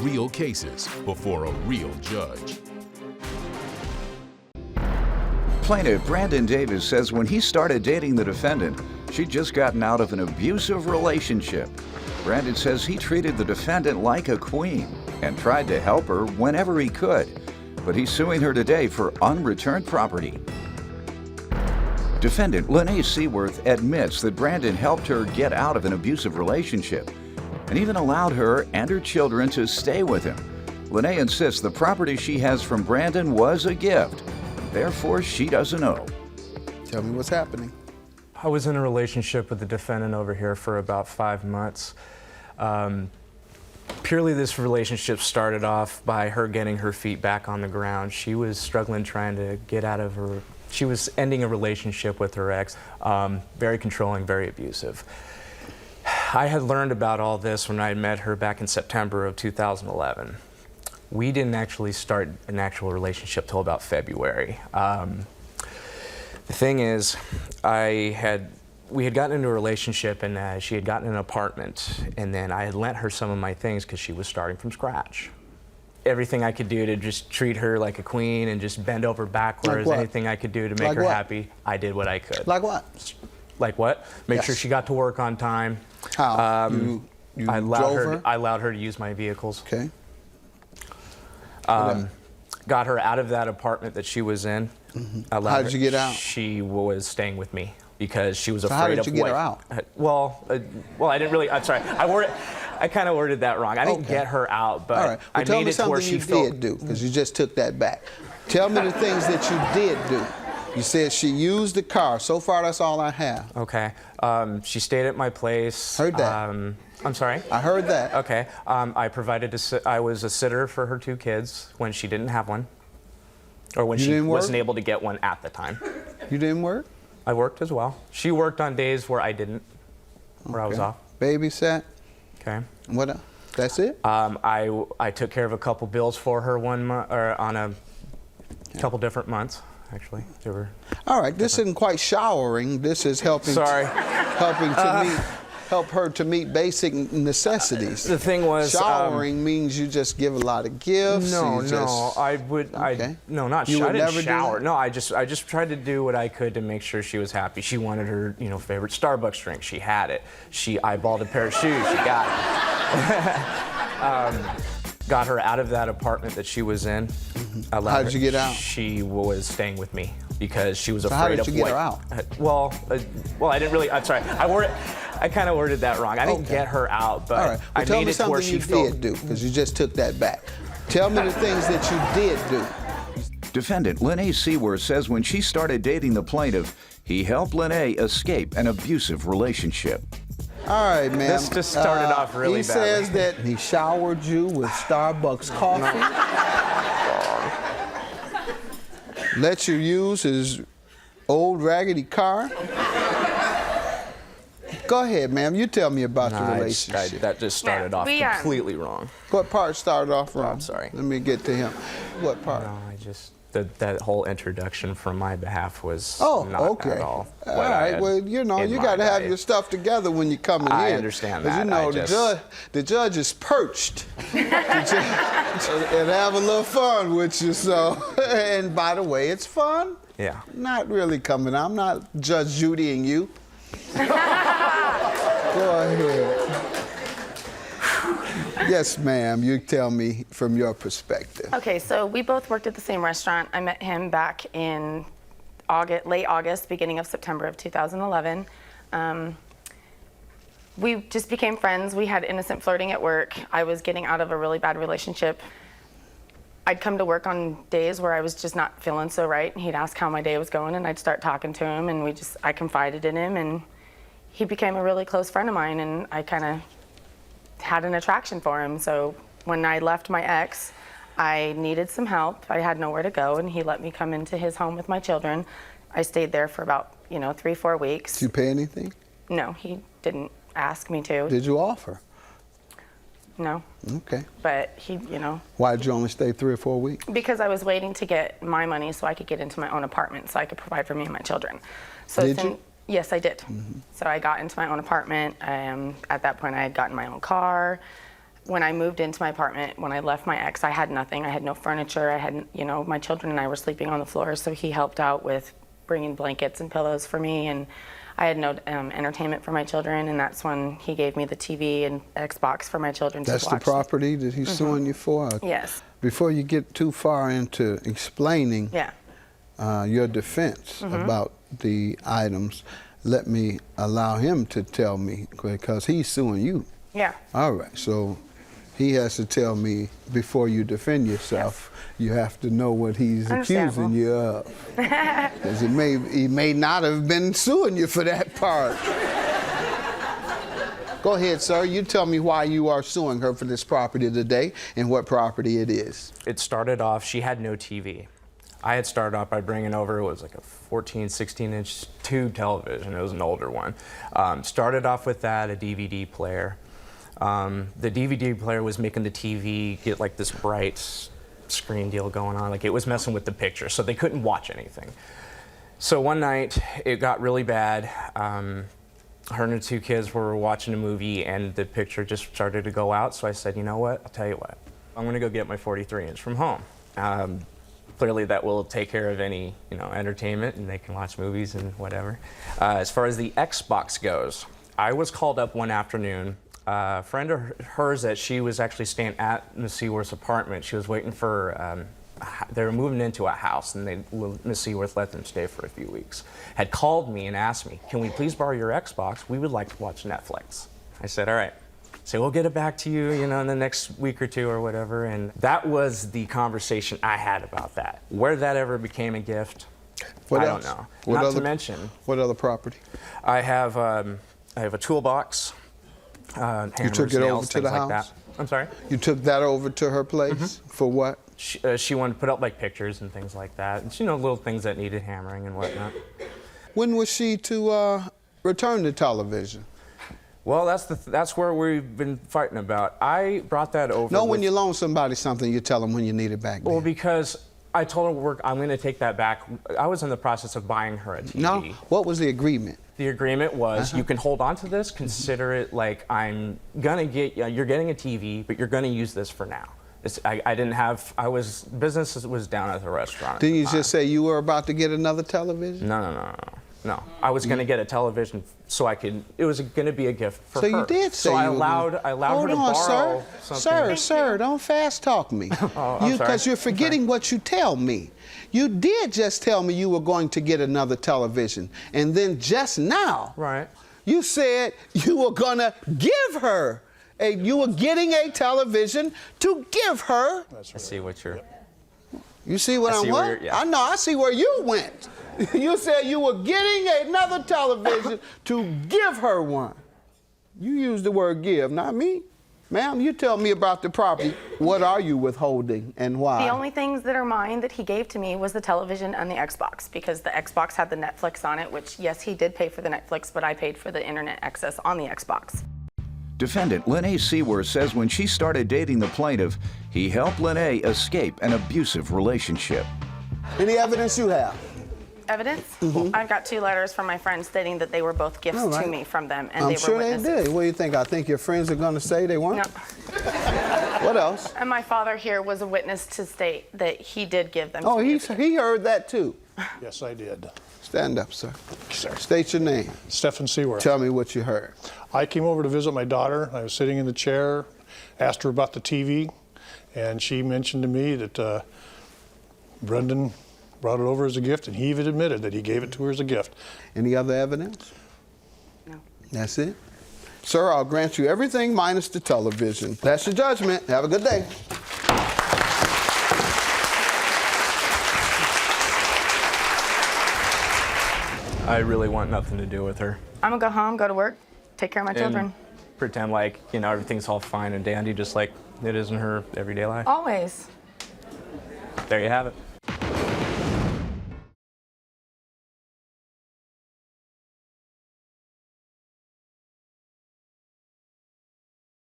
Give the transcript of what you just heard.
real cases before a real judge. Plaintiff Brandon Davis says when he started dating the defendant, she'd just gotten out of an abusive relationship. Brandon says he treated the defendant like a queen and tried to help her whenever he could, but he's suing her today for unreturned property. Defendant Lene Seaworth admits that Brandon helped her get out of an abusive relationship and even allowed her and her children to stay with him. Lene insists the property she has from Brandon was a gift, therefore she doesn't owe. Tell me what's happening. I was in a relationship with the defendant over here for about 5 months. Purely this relationship started off by her getting her feet back on the ground. She was struggling trying to get out of her, she was ending a relationship with her ex, very controlling, very abusive. I had learned about all this when I met her back in September of 2011. We didn't actually start an actual relationship till about February. The thing is, we had gotten into a relationship and she had gotten an apartment, and then I had lent her some of my things because she was starting from scratch. Everything I could do to just treat her like a queen and just bend over backwards, like anything I could do to make her happy, I did what I could. Like what? Like what? Make sure she got to work on time. How? You I drove her? allowed her to use my vehicles. Okay. Got her out of that apartment that she was in. How did you get out? She was staying with me because she was So afraid how did of you get her out? Well, I didn't really. I'm sorry. I kind of worded that wrong. I didn't get her out, but all right. Well, I tell made me it to where something she you did do, because you just took that back. Tell me the things that you did do. You said she used the car. So far, that's all I have. Okay. She stayed at my place. Heard that. I'm sorry? I heard that. Okay. I was a sitter for her 2 kids when she didn't have one, or when she wasn't able to get one at the time. You didn't work? I worked as well. She worked on days where I didn't, where I was off. Babysat? Okay. What else? That's it? I took care of a couple bills for her one month, or on a couple different months, actually. They were all right. This isn't quite showering. This is helping. Sorry. Help her to meet basic necessities. The thing was, showering means you just give a lot of gifts. No, I didn't shower. No, I just tried to do what I could to make sure she was happy. She wanted her, favorite Starbucks drink. She had it. She eyeballed a pair of shoes. She got it. Got her out of that apartment that she was in. How did you get out? She was staying with me because she was afraid of how did you get her out? Well, I didn't really. I'm sorry. I kind of worded that wrong. I didn't get her out, but all right. Well, I made it to where she tell me something you did do, because you just took that back. Tell me the things that you did do. Defendant Lene Seaworth says when she started dating the plaintiff, he helped Lene escape an abusive relationship. All right, man. This just started off really badly. He says that he showered you with Starbucks coffee. Let you use his old raggedy car. Go ahead, ma'am. You tell me about the relationship. That just started off completely wrong. What part started off wrong? I'm sorry. Let me get to him. What part? No, that whole introduction from my behalf was not okay. at all. All right. Well, you got to have your stuff together when you come in. I understand that. The judge is perched and have a little fun with you. So, and by the way, it's fun. Yeah. Not really coming. I'm not Judge Judying you. Go ahead. Yes, ma'am. You tell me from your perspective. Okay, so we both worked at the same restaurant. I met him back in late August, beginning of September of 2011. We just became friends. We had innocent flirting at work. I was getting out of a really bad relationship. I'd come to work on days where I was just not feeling so right. He'd ask how my day was going, and I'd start talking to him, and I confided in him, and he became a really close friend of mine, and I kind of had an attraction for him. So when I left my ex, I needed some help. I had nowhere to go, and he let me come into his home with my children. I stayed there for about 3-4 weeks. Did you pay anything? No, he didn't ask me to. Did you offer? No. Okay. But he, Why did you only stay 3 or 4 weeks? Because I was waiting to get my money so I could get into my own apartment, so I could provide for me and my children. So did you? Yes, I did. Mm-hmm. So I got into my own apartment. At that point, I had gotten my own car. When I moved into my apartment, when I left my ex, I had nothing. I had no furniture. I had, you know, my children and I were sleeping on the floor, so he helped out with bringing blankets and pillows for me, and I had no entertainment for my children, and that's when he gave me the TV and Xbox for my children to watch. That's the property that he's suing you for? Yes. Before you get too far into explaining your defense about the items, let me allow him to tell me, because he's suing you. Yeah. All right, so he has to tell me before you defend yourself. You have to know what he's accusing you of. Because he may not have been suing you for that part. Go ahead, sir. You tell me why you are suing her for this property today and what property it is. It started off, she had no TV. I had started off by bringing over, it was like a 14, 16-inch tube television. It was an older one. Started off with that, a DVD player. The DVD player was making the TV get like this bright screen deal going on. Like, it was messing with the picture, so they couldn't watch anything. So one night, it got really bad. Her and the two kids were watching a movie, and the picture just started to go out. So I said, you know what? I'll tell you what. I'm going to go get my 43-inch from home. Clearly, that will take care of any, you know, entertainment, and they can watch movies and whatever. As far as the Xbox goes, I was called up one afternoon. A friend of hers that she was actually staying at Miss Seaworth's apartment. She was waiting for, they were moving into a house, and Miss Seaworth let them stay for a few weeks. Had called me and asked me, can we please borrow your Xbox? We would like to watch Netflix. I said, all right. So we'll get it back to you, you know, in the next week or two or whatever. And that was the conversation I had about that. Where that ever became a gift, I don't know. Not to mention, what other property? I have a toolbox. Hammers, you took it nails, over to the house? Like that. I'm sorry? You took that over to her place for what? She wanted to put up like pictures and things like that. And, you know, little things that needed hammering and whatnot. When was she to return the television? Well, that's where we've been fighting about. I brought that over. No, when you loan somebody something, you tell them when you need it back. Well, because I told her, I'm going to take that back. I was in the process of buying her a TV. No, what was the agreement? The agreement was, you can hold on to this, consider it like I'm gonna get, you're getting a TV, but you're gonna use this for now. I didn't have, business was down at the restaurant. Didn't you just say you were about to get another television? No. I was gonna get a television so I could, it was gonna be a gift for her. So you did say so I you allowed her to borrow something. Sir, don't fast talk me. Because you're forgetting what you tell me. You did just tell me you were going to get another television. And then just now, you said you were going to give her, you were getting a television to give her. I see what you're... You see what I'm what? I know, I see where you went. You said you were getting another television to give her one. You used the word give, not me. Ma'am, you tell me about the property. What are you withholding and why? The only things that are mine that he gave to me was the television and the Xbox, because the Xbox had the Netflix on it, which, yes, he did pay for the Netflix, but I paid for the internet access on the Xbox. Defendant Lene Seaworth says when she started dating the plaintiff, he helped Lene escape an abusive relationship. Any evidence you have? Evidence? I've got 2 letters from my friends stating that they were both gifts to me from them, and I'm they were witnesses. They did. What do you think? I think your friends are going to say they weren't? No. What else? And my father here was a witness to state that he did give them to me. He heard that too? Yes, I did. Stand up, sir. Sir. State your name. Stephen Seaworth. Tell me what you heard. I came over to visit my daughter. I was sitting in the chair, asked her about the TV, and she mentioned to me that Brendan brought it over as a gift, and he even admitted that he gave it to her as a gift. Any other evidence? No. That's it? Sir, I'll grant you everything minus the television. That's your judgment. Have a good day. I really want nothing to do with her. I'm gonna go home, go to work, take care of my children. Pretend like, you know, everything's all fine and dandy, just like it is in her everyday life. Always. There you have it.